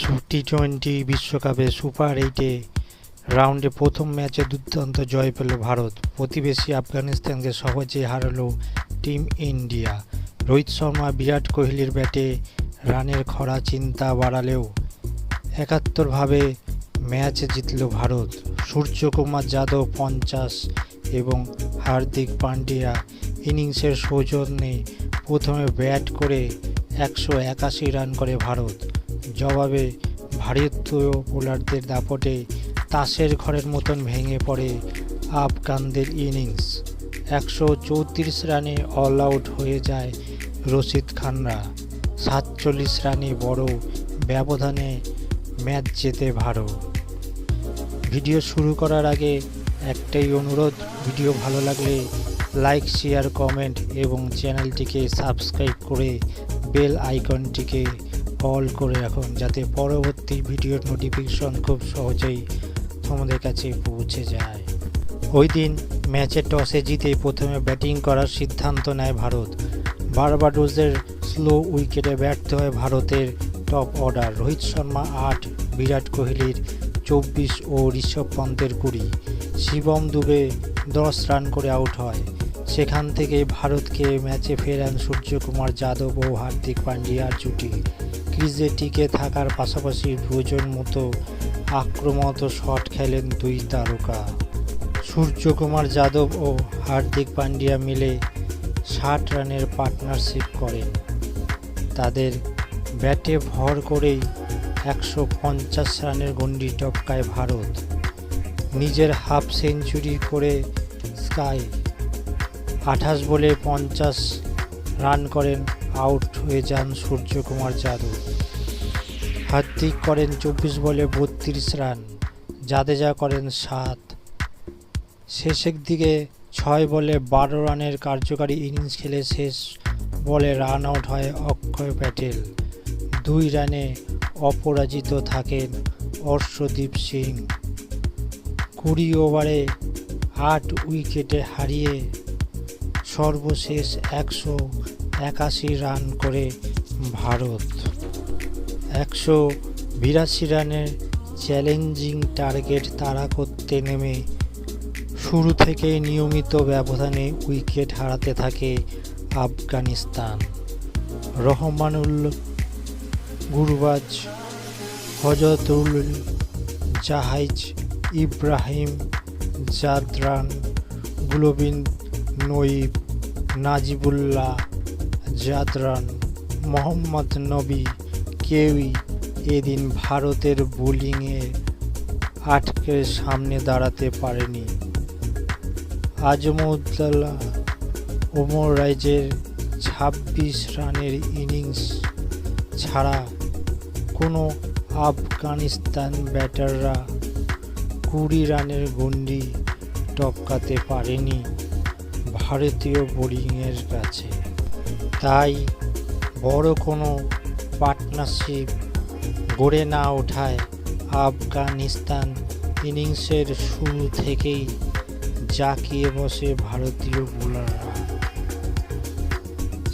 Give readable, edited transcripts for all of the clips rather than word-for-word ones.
টি-20 বিশ্বকাপে সুপার 8 রাউন্ডে প্রথম ম্যাচে দুর্দান্ত জয় পেল ভারত। প্রতিবেশী আফগানিস্তানকে সহজেই হারালো টিম ইন্ডিয়া। রোহিত শর্মা, বিরাট কোহলির ব্যাটে রানের খরা চিন্তা বাড়ালেও ৭১ভাবে ম্যাচ জিতল ভারত। সূর্যকুমার যাদব 50 এবং হার্দিক পান্ডিয়া ইনিংসের সৌজন্যে প্রথমে ব্যাট করে ১৮১ রান করে ভারত। জবাবে ভারতীয় বোলারদের দাপটে তাসের ঘরের মতন ভেঙে পড়ে আফগানদের ইনিংস। ১৩৪ রানে অল আউট হয়ে যায় রশিদ খানরা। ৪৭ রানে বড় ব্যবধানে ম্যাচ জেতে ভারত। ভিডিও শুরু করার আগে একটাই অনুরোধ, ভিডিও ভালো লাগলে লাইক, শেয়ার, কমেন্ট এবং চ্যানেলটিকে সাবস্ক্রাইব করে বেল আইকনটিকে অল করে রাখুন, যাতে পরবর্তী ভিডিওর নোটিফিকেশন খুব সহজেই তোমাদের কাছে পৌঁছে যায়। ওই দিন ম্যাচে টসে জিতে প্রথমে ব্যাটিং করার সিদ্ধান্ত নেয় ভারত। বার্বাডোসের স্লো উইকেটে ব্যর্থ হয় ভারতের টপ অর্ডার। রোহিত শর্মা ৮, বিরাট কোহলির ২৪ ও ঋষভ পন্থের ২০। শিবম দুবে ১০ রান করে আউট হয়। সেখান থেকে ভারতকে ম্যাচে ফেরান সূর্যকুমার যাদব ও হার্দিক পান্ডিয়ার জুটি। ক্রিজে টিকে থাকার পাশাপাশি প্রয়োজন মতো আক্রমণাত্মক শট খেলেন দুই তারকা। সূর্যকুমার যাদব ও হার্দিক পান্ডিয়া মিলে ৬০ রানের পার্টনারশিপ করেন। তাদের ব্যাটে ভর করেই ১৫০ রানের গণ্ডি টপকায় ভারত। নিজের হাফ সেঞ্চুরি করে স্কাই ২৮ বলে ৫০ রান করেন, আউট হয়ে যান সূর্যকুমার যাদব। হার্দিক করেন ২৪ বলে ৩২ রান, জাদেজা করেন ৭। শেষের দিকে ৬ বলে ১২ রানের কার্যকারী ইনিংস খেলে শেষ বলে রান আউট হয় অক্ষয় প্যাটেল। ২ রানে অপরাজিত থাকেন অর্শদীপ সিং। ২০ ওভারে ৮ উইকেটে হারিয়ে সর্বশেষ ১৮১ রান করে ভারত। ১৮২ রানের চ্যালেঞ্জিং টার্গেট তাড়া করতে নেমে শুরু থেকেই নিয়মিত ব্যবধানে উইকেট হারাতে থাকে আফগানিস্তান। রহমানুল গুরবাজ, হজরতুল জাহাজ, ইব্রাহিম জাদরান, গুলবিন নঈব, নাজিবুল্লাহ জাদরান, মোহাম্মদ নবী কেউই এদিন ভারতের বোলিংয়ে আটকে সামনে দাঁড়াতে পারেনি। আজমউদ্দৌলা ওমর রাইজের ২৬ রানের ইনিংস ছাড়া কোনো আফগানিস্তান ব্যাটাররা ২০ রানের গণ্ডি টপকাতে পারেনি ভারতীয় বোলিংয়ের কাছে। তাই বড় কোনো পার্টনারশিপ গড়ে না ওঠায় আফগানিস্তান ইনিংসের শুরু থেকেই জাঁকিয়ে বসে ভারতীয় বোলাররা।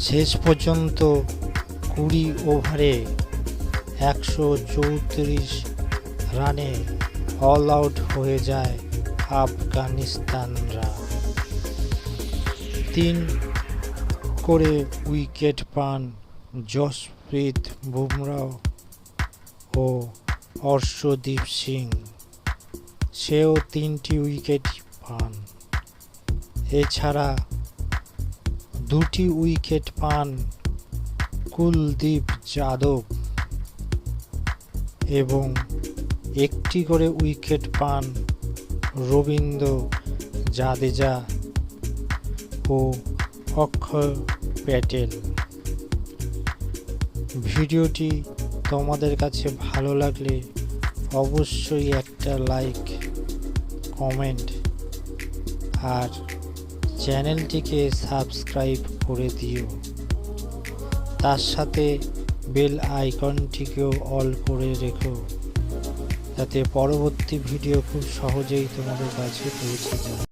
শেষ পর্যন্ত ২০ ওভারে ১৩৪ রানে অল আউট হয়ে যায় আফগানিস্তানরা। ৩ করে উইকেট পান জসপ্রীত বুমরা ও অর্শদীপ সিং, সেও ৩টি উইকেট পান। এছাড়া ২টি উইকেট পান কুলদীপ যাদব এবং ১টি করে উইকেট পান রবীন্দ্র জাদেজা ও অক্ষয় প্যাটেল। ভিডিওটি তোমাদের কাছে ভালো লাগলে অবশ্যই একটা লাইক, কমেন্ট আর চ্যানেলটিকে সাবস্ক্রাইব করে দিও। তার সাথে বেল আইকনটিকেও অল করে রেখো, যাতে পরবর্তী ভিডিও খুব সহজেই তোমাদের কাছে পৌঁছে যায়।